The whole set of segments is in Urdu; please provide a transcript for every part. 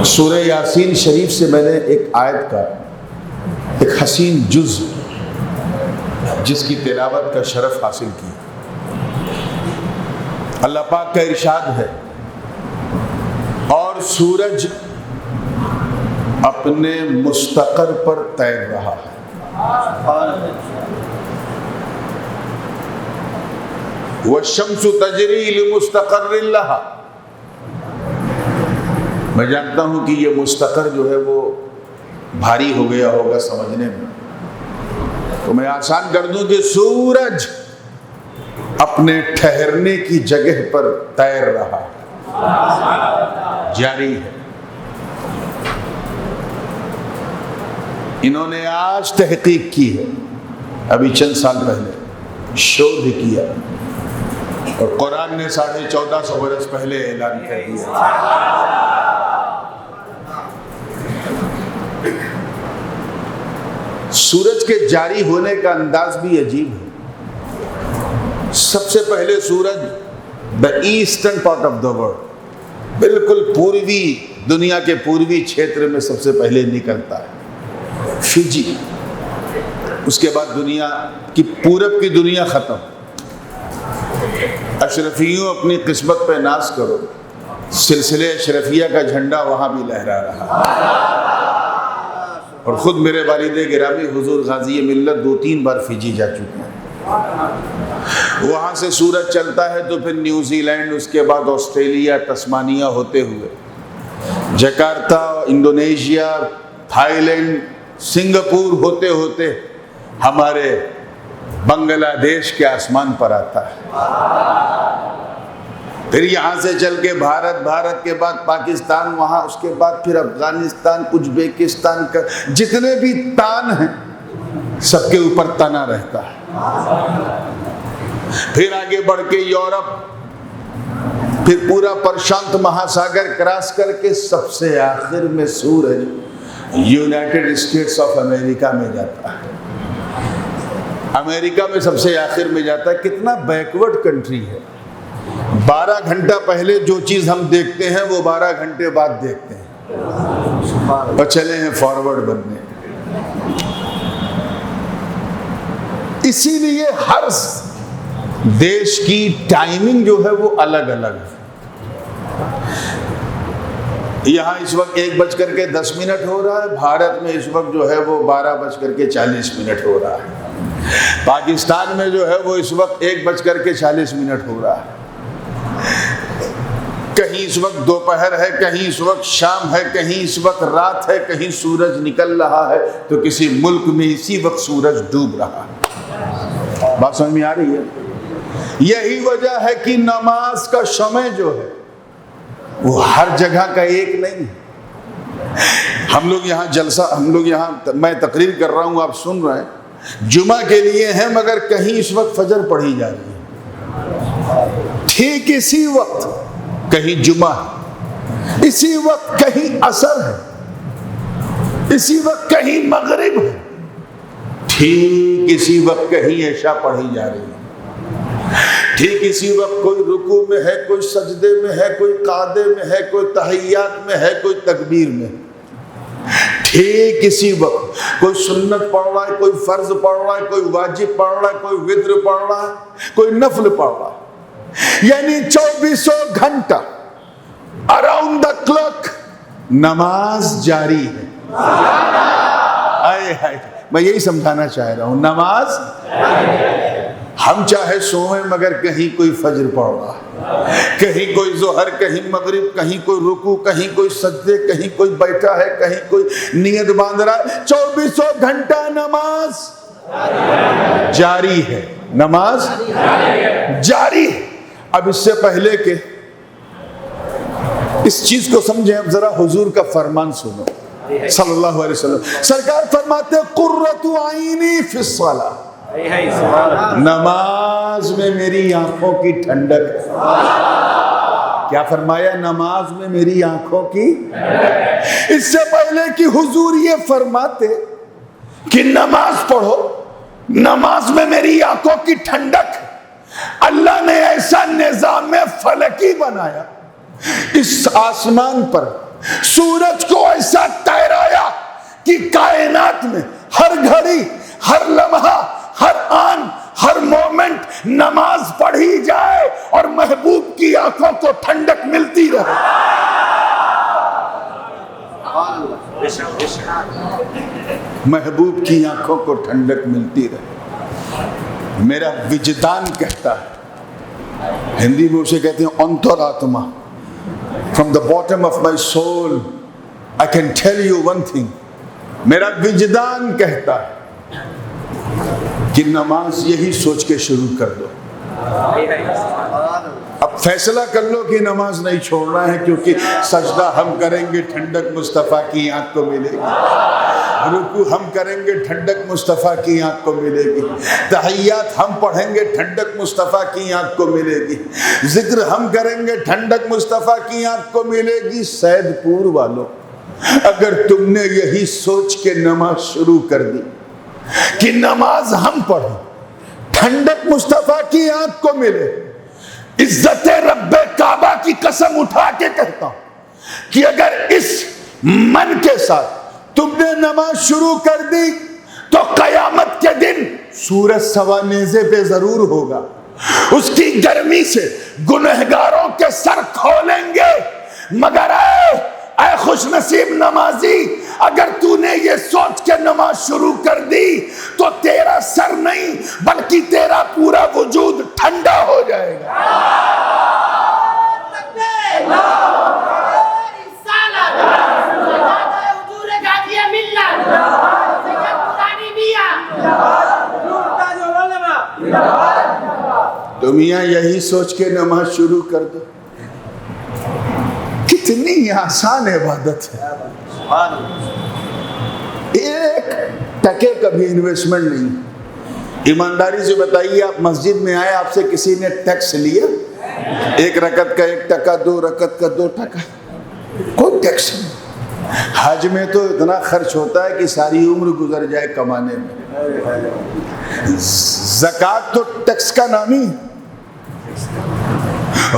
سورہ یاسین شریف سے میں نے ایک آیت کا ایک حسین جز جس کی تلاوت کا شرف حاصل کی۔ اللہ پاک کا ارشاد ہے، اور سورج اپنے مستقر پر تیر رہا ہے۔ وَالشَّمْسُ تَجْرِي لِمُسْتَقَرٍّ لَهَا۔ میں جانتا ہوں کہ یہ مستقر جو ہے وہ بھاری ہو گیا ہوگا سمجھنے میں، تو میں آسان کر دوں کہ سورج اپنے ٹھہرنے کی جگہ پر تیر رہا ہے، جاری ہے۔ انہوں نے آج تحقیق کی ہے، ابھی چند سال پہلے شودھ کیا، اور قرآن نے 1450 برس پہلے اعلان کر دیا۔ سورج کے جاری ہونے کا انداز بھی عجیب ہے۔ سب سے پہلے سورج the eastern part of the world, بالکل پوروی دنیا کے پوروی چھیتر میں سب سے پہلے نکلتا ہے، فجی۔ اس کے بعد دنیا کی پورب کی دنیا ختم۔ اشرفیوں اپنی قسمت پہ ناز کرو، سلسلے اشرفیہ کا جھنڈا وہاں بھی لہرا رہا، اور خود میرے والد گرامی حضور غازی ملت 2-3 بار فجی جا چکے ہیں۔ وہاں سے سورج چلتا ہے تو پھر نیوزی لینڈ، اس کے بعد آسٹریلیا، تسمانیہ ہوتے ہوئے Jakarta, Indonesia, Thailand, Singapore ہوتے ہوتے ہمارے بنگلہ دیش کے آسمان پر آتا ہے۔ پھر یہاں سے چل کے بھارت کے بعد پاکستان، وہاں اس کے بعد پھر افغانستان، ازبیکستان کا جتنے بھی تان ہیں سب کے اوپر تنا رہتا ہے۔ پھر آگے بڑھ کے یورپ، پھر پورا پرشانت مہاساگر کراس کر کے سب سے آخر میں سورج یونائٹڈ اسٹیٹس آف امریکہ میں جاتا ہے۔ امریکہ میں سب سے آخر میں جاتا ہے۔ کتنا بیکورڈ کنٹری ہے۔ 12 گھنٹہ پہلے جو چیز ہم دیکھتے ہیں وہ 12 گھنٹے بعد دیکھتے ہیں، اور چلے ہیں فارورڈ بننے۔ اسی لیے ہر دیش کی ٹائمنگ جو ہے وہ الگ الگ ہے۔ یہاں اس وقت 1:10 ہو رہا ہے، بھارت میں اس وقت جو ہے وہ 12:40 ہو رہا ہے، پاکستان میں جو ہے وہ اس وقت 1:40 ہو رہا ہے۔ کہیں اس وقت دوپہر ہے، کہیں اس وقت شام ہے، کہیں اس وقت رات ہے، کہیں سورج نکل رہا ہے، تو کسی ملک میں اسی وقت سورج ڈوب رہا ہے۔ بات سمجھ میں آ رہی ہے؟ یہی وجہ ہے کہ نماز کا شمع جو ہے وہ ہر جگہ کا ایک نہیں ہے۔ ہم لوگ یہاں میں تقریر کر رہا ہوں، آپ سن رہے ہیں، جمعہ کے لیے ہیں، مگر کہیں اس وقت فجر پڑھی جا رہی ہے، ٹھیک اسی وقت کہیں جمعہ ہے، اسی وقت کہیں عصر ہے، اسی وقت کہیں مغرب ہے، ٹھیک اسی وقت کہیں عشاء پڑھی جا رہی ہے، ٹھیک اسی وقت کوئی رکوع میں ہے، کوئی سجدے میں ہے، کوئی قعدے میں ہے، کوئی تحیات میں ہے، کوئی تکبیر میں ہے، ٹھیک اسی وقت کوئی سنت پڑھ رہا ہے، کوئی فرض پڑھ رہا ہے، کوئی واجب پڑھ رہا ہے، کوئی وتر پڑھ رہا ہے، کوئی نفل پڑھ رہا ہے۔ یعنی 24 گھنٹہ اراؤنڈ دا کلاک نماز جاری ہے۔ میں یہی سمجھانا چاہ رہا ہوں، نماز ہم چاہے سوئیں مگر کہیں کوئی فجر پڑھ رہا ہے، کہیں کوئی ظہر، کہیں مغرب، کہیں کوئی رکوع، کہیں کوئی سجدے، کہیں کوئی بیٹھا ہے، کہیں کوئی نیت باندھ رہا ہے۔ 24 گھنٹہ نماز جاری ہے، نماز جاری ہے۔ اب اس سے پہلے کہ اس چیز کو سمجھیں، اب ذرا حضور کا فرمان سنو صلی اللہ علیہ وسلم۔ سرکار فرماتے قرۃ عینی فی الصلاۃ، نماز میں میری آنکھوں کی ٹھنڈک ہے۔ کیا فرمایا؟ نماز میں میری آنکھوں کی۔ اس سے پہلے کہ حضور یہ فرماتے کہ نماز پڑھو، نماز میں میری آنکھوں کی ٹھنڈک، اللہ نے ایسا نظام فلکی بنایا اس آسمان پر سورج کو ایسا ٹھہرایا کہ کائنات میں ہر گھڑی، ہر لمحہ، ہر آن، ہر مومنٹ نماز پڑھی جائے اور محبوب کی آنکھوں کو ٹھنڈک ملتی رہے۔ محبوب کی آنکھوں کو ٹھنڈک ملتی رہے۔ میرا وجدان کہتا ہے، ہندی میں اسے کہتے ہیں انترآتما، from the bottom of my soul I can tell you one thing، میرا وجدان کہتا ہے کہ نماز یہی سوچ کے شروع کر دو۔ اب فیصلہ کر لو کہ نماز نہیں چھوڑنا ہے، کیونکہ سجدہ ہم کریں گے ٹھنڈک مصطفیٰ کی آنکھ کو ملے گی، رکوع ہم کریں گے ٹھنڈک مصطفیٰ کی آنکھ کو ملے گی، تحیات ہم پڑھیں گے ٹھنڈک مصطفیٰ کی آنکھ کو ملے گی، ذکر ہم کریں گے ٹھنڈک مصطفیٰ کی آنکھ کو ملے گی۔ سید پور والوں، اگر تم نے یہی سوچ کے نماز شروع کر دی کہ نماز ہم پڑھیں ٹھنڈک مصطفیٰ کی آنکھ کو ملے، عزت رب کعبہ کی قسم اٹھا کے کہتا ہوں کہ اگر اس من کے ساتھ تم نے نماز شروع کر دی تو قیامت کے دن سورج سوا نیزے پہ ضرور ہوگا، اس کی گرمی سے گنہگاروں کے سر کھولیں گے، مگر اے خوش نصیب نمازی، اگر تو نے یہ سوچ کے نماز شروع کر دی تو تیرا سر نہیں بلکہ تیرا پورا وجود ٹھنڈا ہو جائے گا۔ تو میاں یہی سوچ کے نماز شروع کر دو۔ کتنی آسان عبادت ہے، ایک ٹکے کا بھی انویسٹمنٹ نہیں۔ ایمانداری سے بتائیے، آپ مسجد میں آئے، آپ سے کسی نے ٹیکس لیا؟ ایک رکعت کا 1 ٹکا، 2 رکعت کا 2 ٹکا، کوئی ٹیکس نہیں۔ حج میں تو اتنا خرچ ہوتا ہے کہ ساری عمر گزر جائے کمانے میں۔ زکوٰۃ تو ٹیکس کا نام ہی،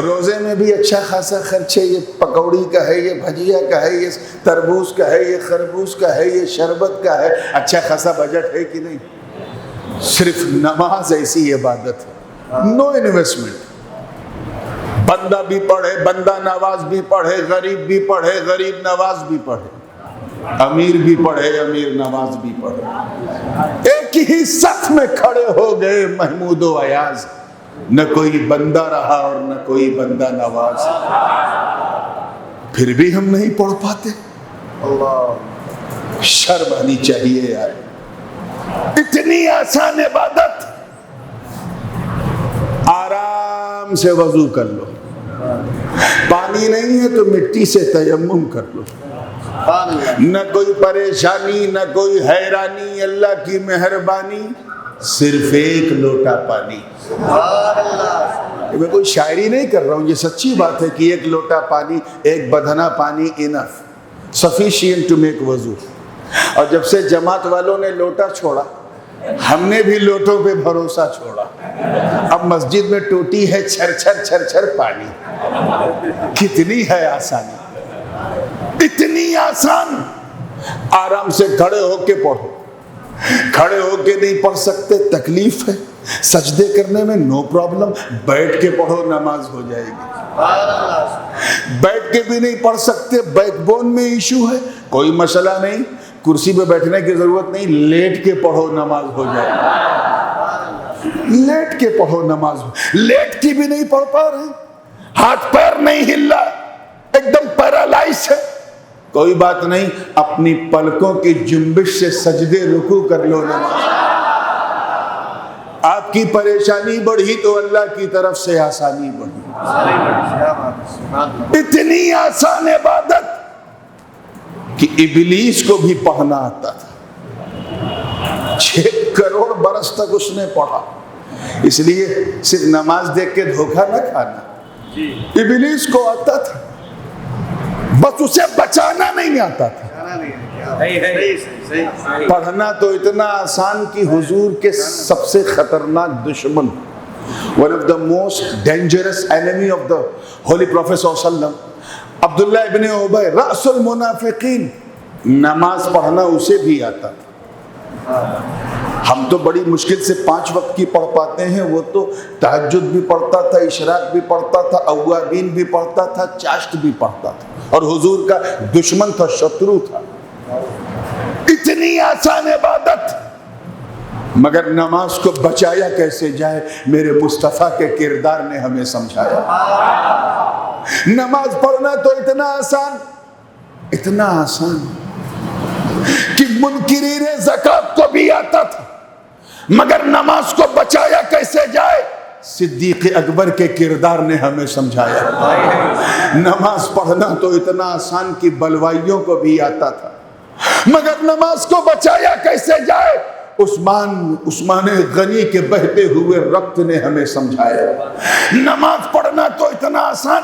روزے میں بھی اچھا خاصا خرچ ہے، یہ پکوڑی کا ہے، یہ بھجیا کا ہے، یہ تربوز کا ہے، یہ خربوز کا ہے، یہ شربت کا ہے، اچھا خاصا بجٹ ہے کہ نہیں؟ صرف نماز ایسی عبادت ہے، نو انویسٹمنٹ، بندہ بھی پڑھے، بندہ نواز بھی پڑھے، غریب بھی پڑھے، غریب نواز بھی پڑھے، امیر بھی پڑھے، امیر نواز بھی پڑھے، ایک ہی صف میں کھڑے ہو گئے محمود و ایاز، نہ کوئی بندہ رہا اور نہ کوئی بندہ نواز، پھر بھی ہم نہیں پڑھ پاتے۔ شرم آنی چاہیے یار، اتنی آسان عبادت۔ آرام سے وضو کر لو، پانی نہیں ہے تو مٹی سے تیمم کر لو، نہ کوئی پریشانی نہ کوئی حیرانی، اللہ کی مہربانی، صرف 1 لوٹا پانی۔ میں کوئی شاعری نہیں کر رہا ہوں، یہ سچی بات ہے کہ 1 لوٹا پانی، 1 بدھنا پانی انف sufficient to make وضو۔ اور جب سے جماعت والوں نے لوٹا چھوڑا، ہم نے بھی لوٹوں پہ بھروسہ چھوڑا، اب مسجد میں ٹوٹی ہے چھر چھر چھر چھر پانی۔ کتنی ہے آسانی، اتنی آسان۔ آرام سے کھڑے ہو کے پڑھو، کھڑے ہو کے نہیں پڑھ سکتے تکلیف ہے، سجدے کرنے میں نو پرابلم، بیٹھ کے پڑھو نماز ہو جائے گی۔ بیٹھ کے بھی نہیں پڑھ سکتے، بیک بون میں ایشو ہے، کوئی مسئلہ نہیں، کرسی پہ بیٹھنے کی ضرورت نہیں، لیٹ کے پڑھو نماز ہو جائے گی۔ لیٹ کے پڑھو نماز ہو، لیٹ کی بھی نہیں پڑھ پا رہے، ہاتھ پیر نہیں ہل رہا، ایک دم پیرالائز ہے، کوئی بات نہیں، اپنی پلکوں کی جنبش سے سجدے رکوع کر لو نماز۔ آپ کی پریشانی بڑھی تو اللہ کی طرف سے آسانی بڑھی۔ اتنی آسان عبادت کہ ابلیس کو بھی پڑھنا آتا تھا، 6 کروڑ برس تک اس نے پڑھا، اس لیے صرف نماز دیکھ کے دھوکہ نہ کھانا، ابلیس کو آتا تھا، بس اسے بچانا نہیں آتا تھا۔ پڑھنا تو اتنا آسان کہ حضور کے سب سے خطرناک دشمن، one of the most dangerous enemy of the Holy Prophet صلی اللہ علیہ وسلم، عبداللہ ابن ابی رأس المنافقین، نماز پڑھنا اسے بھی آتا تھا۔ ہم تو بڑی مشکل سے 5 وقت کی پڑھ پاتے ہیں، وہ تو تہجد بھی پڑھتا تھا، اشراق بھی پڑھتا تھا، اوابین بھی پڑھتا تھا، چاشت بھی پڑھتا تھا، اور حضور کا دشمن تھا، شترو تھا۔ اتنی آسان عبادت، مگر نماز کو بچایا کیسے جائے، میرے مصطفیٰ کے کردار نے ہمیں سمجھایا۔ نماز پڑھنا تو اتنا آسان کہ منکرین زکوٰۃ کو بھی آتا تھا، مگر نماز کو بچایا کیسے جائے، صدیق اکبر کے کردار نے ہمیں سمجھایا۔ نماز پڑھنا تو اتنا آسان کہ بلوائیوں کو بھی آتا تھا، مگر نماز کو بچایا کیسے جائے، عثمان غنی کے بہتے ہوئے رقت نے ہمیں سمجھایا۔ نماز پڑھنا تو اتنا آسان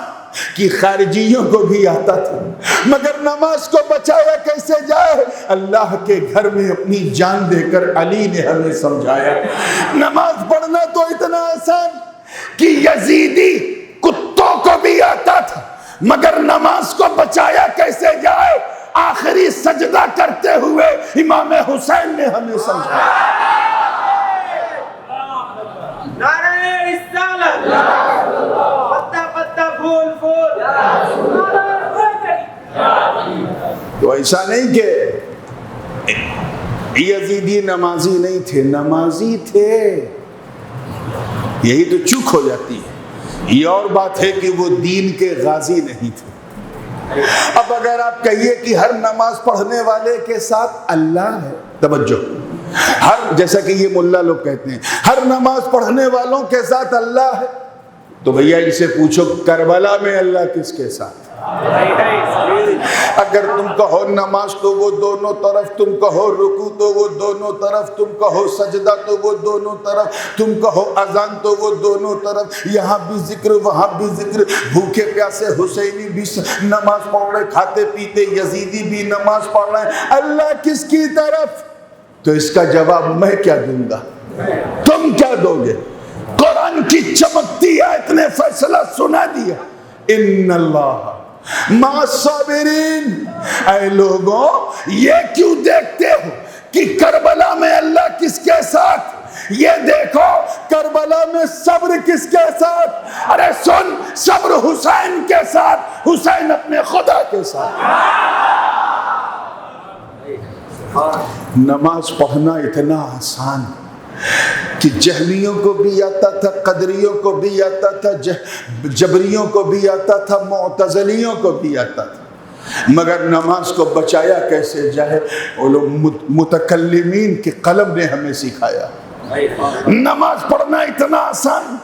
کہ خارجیوں کو بھی آتا تھا، مگر نماز کو بچایا کیسے جائے، اللہ کے گھر میں اپنی جان دے کر علی نے ہمیں سمجھایا۔ نماز پڑھنا تو اتنا آسان کہ یزیدی کتوں کو بھی آتا تھا، مگر نماز کو بچایا کیسے جائے، آخری سجدہ کرتے ہوئے امام حسین نے ہمیں سمجھایا۔ نعرہ رسالت، پتہ پتہ پھول پھول۔ تو ایسا نہیں کہ یزیدی نمازی نہیں تھے، نمازی تھے، یہی تو چوک ہو جاتی ہے۔ یہ اور بات ہے کہ وہ دین کے غازی نہیں تھے۔ اب اگر آپ کہیے کہ ہر نماز پڑھنے والے کے ساتھ اللہ ہے، توجہ، جیسا کہ یہ ملا لوگ کہتے ہیں ہر نماز پڑھنے والوں کے ساتھ اللہ ہے، تو بھیا ان سے پوچھو کربلا میں اللہ کس کے ساتھ؟ اگر تم کہو نماز تو وہ دونوں طرف، تم کہو رکوع تو وہ دونوں طرف، تم کہو سجدہ تو وہ دونوں طرف، تم کہو اذان تو وہ دونوں طرف، یہاں بھی ذکر وہاں بھی ذکر، بھوکے پیاسے حسینی بھی نماز پڑھ رہے، کھاتے پیتے یزیدی بھی نماز پڑھ رہے ہیں، اللہ کس کی طرف؟ تو اس کا جواب میں کیا دوں گا، تم کیا دو گے؟ قرآن کی چمکتی آیت نے فیصلہ سنا دیا، ان اللہ مع الصابرین۔ اے لوگوں، یہ کیوں دیکھتے ہو کہ کربلا میں اللہ کس کے ساتھ؟ یہ دیکھو کربلا میں صبر کس کے ساتھ؟ ارے سن، صبر حسین کے ساتھ، حسین اپنے خدا کے ساتھ۔ نماز پڑھنا اتنا آسان کہ جہمیوں کو بھی آتا تھا، قدریوں کو بھی آتا تھا، جبریوں کو بھی آتا تھا، معتزلیوں کو بھی آتا تھا، مگر نماز کو بچایا کیسے جائے، وہ لوگ متکلمین کے قلم نے ہمیں سکھایا۔ نماز پڑھنا اتنا آسان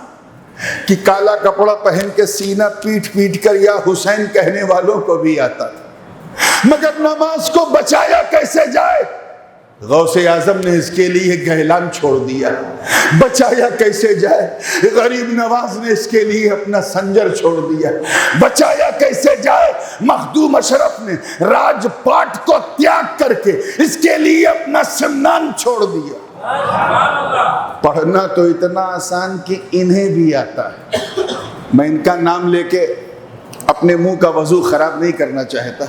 کہ کالا کپڑا پہن کے سینہ پیٹ پیٹ کر یا حسین کہنے والوں کو بھی آتا تھا، مگر نماز کو بچایا کیسے جائے، غوث اعظم نے اس کے لیے ایک اعلان چھوڑ دیا، بچایا کیسے جائے، غریب نواز نے اس کے لیے اپنا سنجر چھوڑ دیا، بچایا کیسے جائے، مخدوم اشرف نے راج پاٹ کو تیاگ کر کے اس کے لیے اپنا سمنان چھوڑ دیا۔ پڑھنا تو اتنا آسان کہ انہیں بھی آتا ہے۔ میں ان کا نام لے کے اپنے منہ کا وضو خراب نہیں کرنا چاہتا،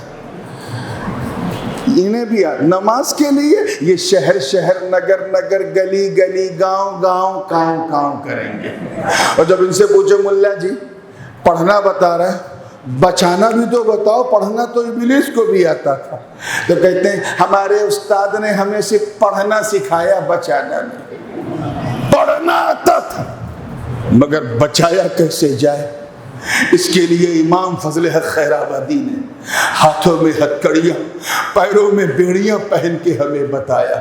انہیں بھی نماز کے لیے یہ شہر شہر، نگر نگر، گلی گلی، گاؤں گاؤں، کاؤں کاؤں کریں گے۔ اور جب ان سے پوچھو ملا جی پڑھنا بتا رہا ہے، بچانا بھی تو بتاؤ، پڑھنا تو ابلیس کو بھی آتا تھا، تو کہتے ہیں ہمارے استاد نے ہمیں صرف پڑھنا سکھایا، بچانا نہیں۔ پڑھنا آتا تھا مگر بچایا کیسے جائے، اس کے لیے امام فضل حق خیر آبادی نے ہاتھوں میں ہتھکڑیاں، پیروں میں بیڑیاں پہن کے ہمیں بتایا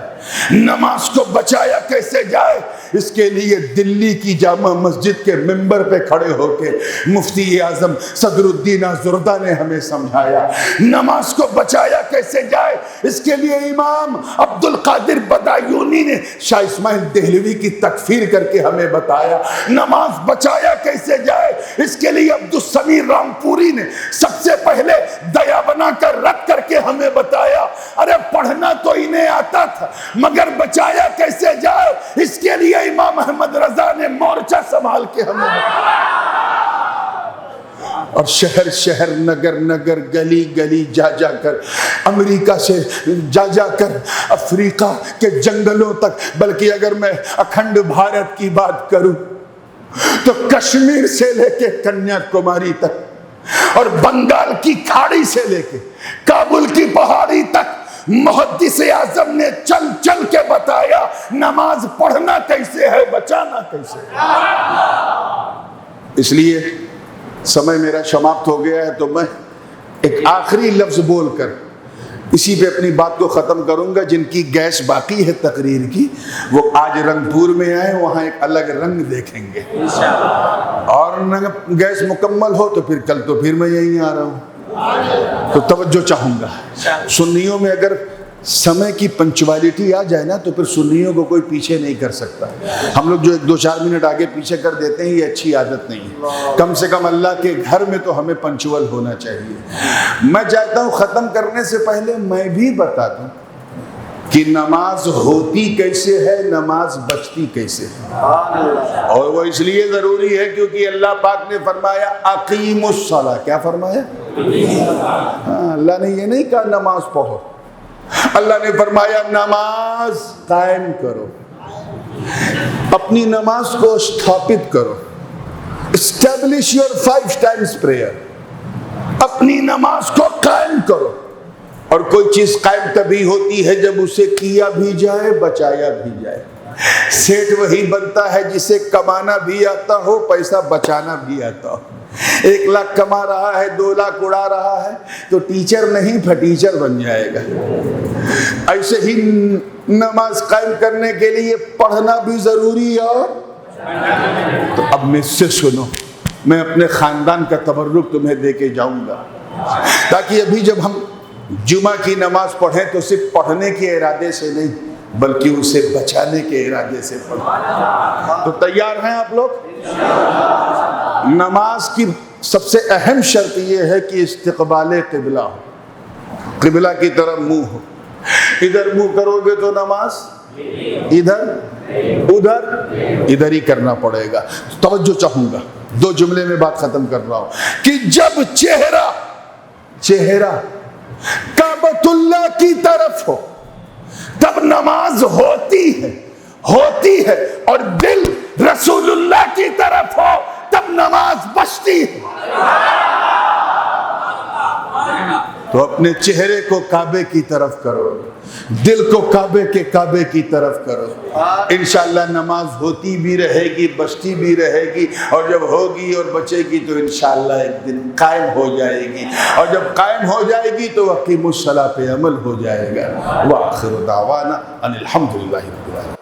نماز کو بچایا کیسے جائے۔ اس کے لیے دلی کی جامع مسجد کے ممبر پہ کھڑے ہو کے مفتی اعظم صدر الدین آزردہ نے ہمیں سمجھایا نماز کو بچایا کیسے جائے۔ اس کے لیے امام عبد القادر بدایونی نے شاہ اسماعیل دہلوی کی تکفیر کر کے ہمیں بتایا نماز بچایا کیسے جائے۔ اس کے لیے عبد السمیع رامپوری نے سب سے پہلے دیا بنا کر رد کر کے ہمیں بتایا ارے پڑھنا تو انہیں آتا تھا مگر بچایا کیسے جائے۔ اس کے لیے امام احمد رضا نے مورچہ سنبھال کے ہمیں بتایا۔ اور شہر شہر نگر نگر گلی گلی جا جا کر، امریکہ سے جا جا کر افریقہ کے جنگلوں تک، بلکہ اگر میں اکھنڈ بھارت کی بات کروں تو کشمیر سے لے کے کنیا کماری تک اور بنگال کی کھاڑی سے لے کے کابل کی پہاڑی تک محدث اعظم نے چل چل کے بتایا نماز پڑھنا کیسے ہے، بچانا کیسے ہے۔ اس لیے سمے میرا سماپت ہو گیا ہے، تو میں ایک آخری لفظ بول کر اسی پہ اپنی بات کو ختم کروں گا۔ جن کی گیس باقی ہے تقریر کی، وہ آج رنگپور میں آئے، وہاں ایک الگ رنگ دیکھیں گے، اور گیس مکمل ہو تو پھر کل تو پھر میں یہیں آ رہا ہوں۔ تو توجہ چاہوں گا، سنیوں میں اگر سمے کی پنچوالٹی آ جائے نا تو پھر سنیوں کو کوئی پیچھے نہیں کر سکتا۔ ہم لوگ جو 1-2-4 منٹ آگے پیچھے کر دیتے ہیں، یہ اچھی عادت نہیں ہے۔ کم سے کم اللہ کے گھر میں تو ہمیں پنچول ہونا چاہیے۔ میں چاہتا ہوں ختم کرنے سے پہلے میں بھی بتا دوں کہ نماز ہوتی کیسے ہے، نماز بچتی کیسے ہے، اور وہ اس لیے ضروری ہے کیونکہ اللہ پاک نے فرمایا اقیم الصلاۃ۔ کیا فرمایا؟ اللہ نے یہ نہیں کہا نماز پڑھو، اللہ نے فرمایا نماز قائم کرو، اپنی نماز کو استھاپت کرو، اسٹیبلش یور 5 times prayer، اپنی نماز کو قائم کرو۔ اور کوئی چیز قائم تبھی ہوتی ہے جب اسے کیا بھی جائے، بچایا بھی جائے۔ سیٹ وہی بنتا ہے جسے کمانا بھی آتا ہو، پیسہ بچانا بھی آتا ہو۔ 1 لاکھ کما رہا ہے، 2 لاکھ اڑا رہا ہے تو ٹیچر نہیں پھٹیچر بن جائے گا۔ ایسے ہی نماز قائم کرنے کے لیے پڑھنا بھی ضروری ہے۔ اور تو اب مجھ سے سنو، میں اپنے خاندان کا تبرک تمہیں دے کے جاؤں گا، تاکہ ابھی جب ہم جمعہ کی نماز پڑھیں تو صرف پڑھنے کے ارادے سے نہیں بلکہ اسے بچانے کے ارادے سے پڑھیں۔ تو تیار ہیں آپ لوگ؟ نماز کی سب سے اہم شرط یہ ہے کہ استقبال قبلہ ہو، قبلہ کی طرف منہ ہو۔ ادھر منہ کرو گے تو نماز ادھر ادھر ادھر ہی کرنا پڑے گا۔ توجہ چاہوں گا، 2 جملے میں بات ختم کر رہا ہوں کہ جب چہرہ کعبۃ اللہ کی طرف ہو تب نماز ہوتی ہے، اور دل رسول اللہ کی طرف ہو تب نماز بچتی ہے۔ تو اپنے چہرے کو کعبے کی طرف کرو، دل کو کعبے کی طرف کرو، انشاءاللہ نماز ہوتی بھی رہے گی، بچتی بھی رہے گی، اور جب ہوگی اور بچے گی تو انشاءاللہ ایک دن قائم ہو جائے گی، اور جب قائم ہو جائے گی تو اقیموا الصلاۃ پہ عمل ہو جائے گا۔ وآخر دعوانا ان الحمد للہ رب العالمین۔